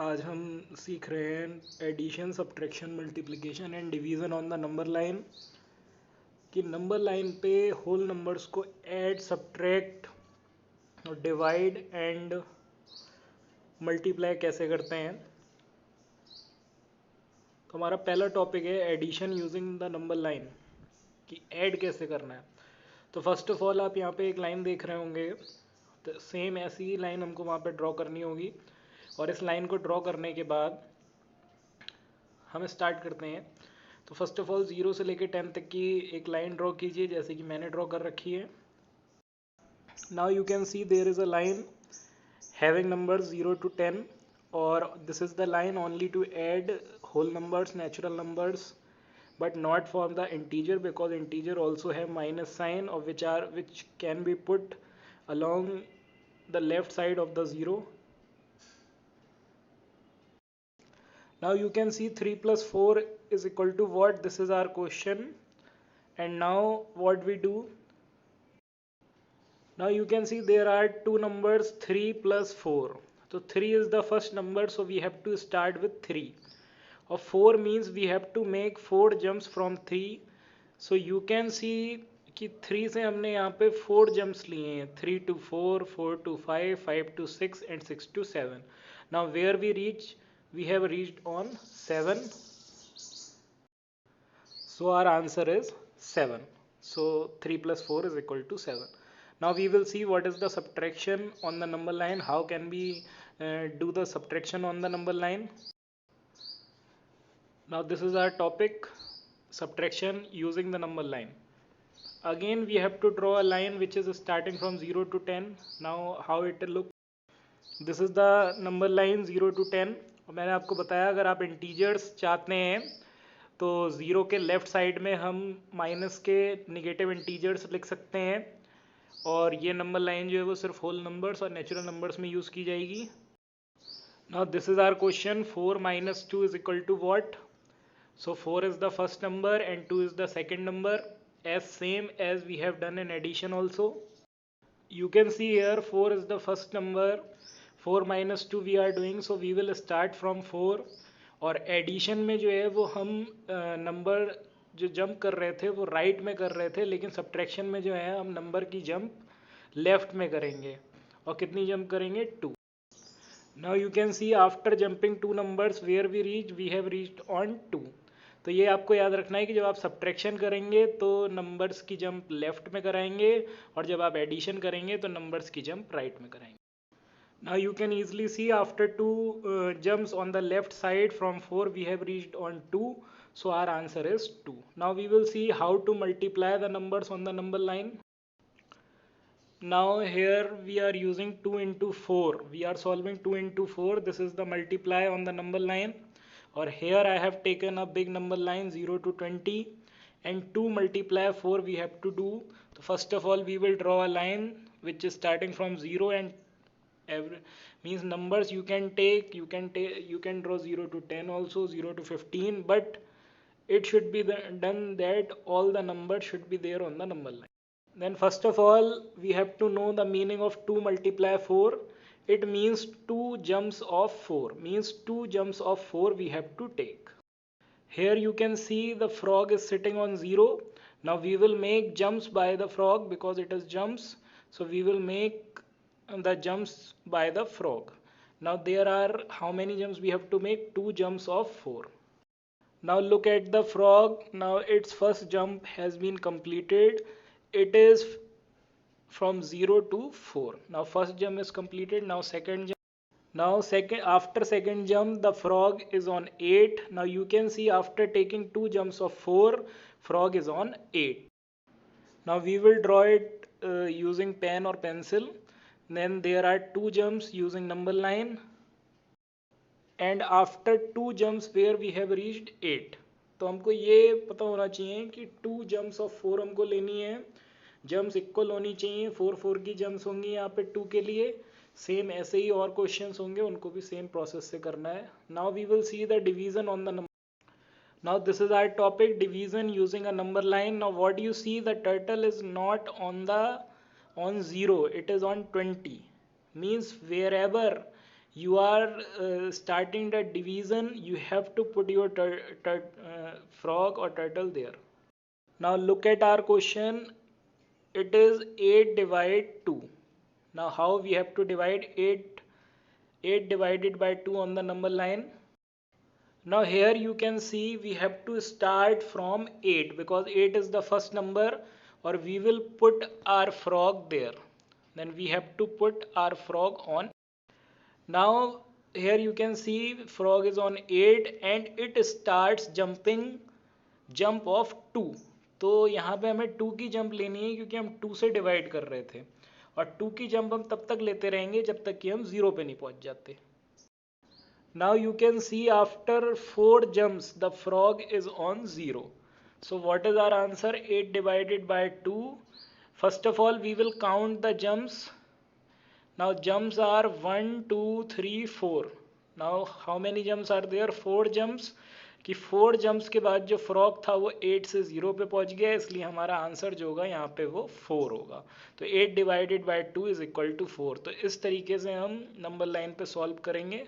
आज हम सीख रहे हैं addition, subtraction, multiplication and division on the number line. कि नंबर लाइन पे होल नंबर्स को ऐड, सब्ट्रैक्ट और डिवाइड एंड मल्टीप्लाई कैसे करते हैं। तो हमारा पहला टॉपिक है addition using the number line, कि ऐड कैसे करना है। तो फर्स्ट ऑफ ऑल आप यहाँ पे एक लाइन देख रहे होंगे, तो सेम ऐसी ही लाइन हमको वहाँ पे ड्रॉ करनी होगी। और इस लाइन को ड्रॉ करने के बाद हम स्टार्ट करते हैं। तो फर्स्ट ऑफ ऑल 0 से लेकर 10 तक की एक लाइन ड्रॉ कीजिए, जैसे कि मैंने ड्रॉ कर रखी है। Now you can see there is a line having numbers 0 to 10, और this is the line only to add whole numbers, natural numbers, but not for the integer, because integer also have minus sign, of which can be put along the left side of the 0. Now you can see 3 plus 4 is equal to what? This is our question. And now what we do? Now you can see there are two numbers, 3 plus 4. So 3 is the first number, so we have to start with 3. Or 4 means we have to make 4 jumps from 3. So you can see कि 3 से हमने यहाँ पे 4 jumps लिए हैं, 3 to 4, 4 to 5, 5 to 6 and 6 to 7. Now where we reach? We have reached on 7. So our answer is 7. So 3 plus 4 is equal to 7. Now we will see what is the subtraction on the number line. How can we do the subtraction on the number line? Now this is our topic, subtraction using the number line. Again we have to draw a line which is starting from 0 to 10. Now how it look? This is the number line 0 to 10. और मैंने आपको बताया अगर आप integers चाहते हैं तो 0 के लेफ्ट साइड में हम माइनस के निगेटिव इंटीजर्स लिख सकते हैं, और ये नंबर लाइन जो है वो सिर्फ होल नंबर्स और नेचुरल नंबर्स में यूज़ की जाएगी। Now this is our question, 4 minus 2 is equal to what? So 4 is the first number and 2 is the second number, as same as we have done in addition also. You can see here 4 is the first number, 4 minus 2 we are doing, so we will start from 4. और addition में जो है वो हम number जो jump कर रहे थे वो राइट में कर रहे थे, लेकिन सब्ट्रैक्शन में जो है हम नंबर की जंप लेफ्ट में करेंगे। और कितनी जंप करेंगे? 2. Now you can see after jumping 2 numbers where we reach, we have reached on 2. तो ये आपको याद रखना है कि जब आप सब्ट्रैक्शन करेंगे तो नंबर्स की जंप लेफ्ट में कराएंगे, और जब आप एडिशन करेंगे तो नंबर्स की जंप राइट में कराएंगे। Now you can easily see after 2 jumps on the left side from 4 we have reached on 2, so our answer is 2. Now we will see how to multiply the numbers on the number line. Now here we are using 2 into 4. We are solving 2 into 4. This is the multiply on the number line. Or here I have taken a big number line 0 to 20, and 2 multiply 4 we have to do. So first of all we will draw a line which is starting from 0, and every means numbers you can draw 0 to 10 also, 0 to 15, but it should be done that all the numbers should be there on the number line. Then first of all we have to know the meaning of 2 multiply 4. It means 2 jumps of 4, means 2 jumps of 4 we have to take. Here you can see the frog is sitting on 0. Now we will make jumps by the frog because it is jumps, so we will make the jumps by the frog. Now there are how many jumps we have to make? 2 jumps of 4. Now look at the frog. Now its first jump has been completed. It is from 0 to 4. Now first jump is completed. Now second jump. Now after second jump the frog is on 8. Now you can see after taking 2 jumps of 4, frog is on 8. Now we will draw it using pen or pencil. Then there are 2 jumps using number line, and after 2 jumps where we have reached 8. तो हमको ये पता होना चाहिए कि 2 jumps of 4 हमको लेनी है, जम्प्स इक्वल होनी चाहिए, 4 4 की जम्प्स होंगी यहाँ पे 2 के लिए। सेम ऐसे ही और क्वेश्चंस होंगे, उनको भी सेम प्रोसेस से करना है। Now we will see the division on the number. Now this is our topic, division using a number line. Now what you see, the turtle is not on 0, it is on 20. Means wherever you are starting the division, you have to put your frog or turtle there. Now look at our question. It is 8 divide 2. Now how we have to divide 8 divided by 2 on the number line? Now here you can see we have to start from 8 because 8 is the first number, or we will put our frog there. Then we have to put our frog on. Now here you can see frog is on 8 and it starts jumping jump of 2. तो यहाँ पे हमें 2 की jump लेनी है क्योंकि हम 2 से डिवाइड कर रहे थे, और 2 की जंप हम तब तक लेते रहेंगे जब तक कि हम 0 पे नहीं पहुंच जाते. Now you can see after 4 jumps the frog is on 0. So what is our answer? 8 divided by 2. First of all we will count the jumps. Now jumps are 1 2 3 4. Now how many jumps are there? 4 jumps. कि 4 jumps के बाद जो frog था वो 8 से 0 पे पहुंच गया, इसलिए हमारा आंसर जो होगा यहाँ पे वो 4 होगा. तो 8 divided by 2 is equal to 4. तो इस तरीके से हम नंबर लाइन पे सॉल्व करेंगे.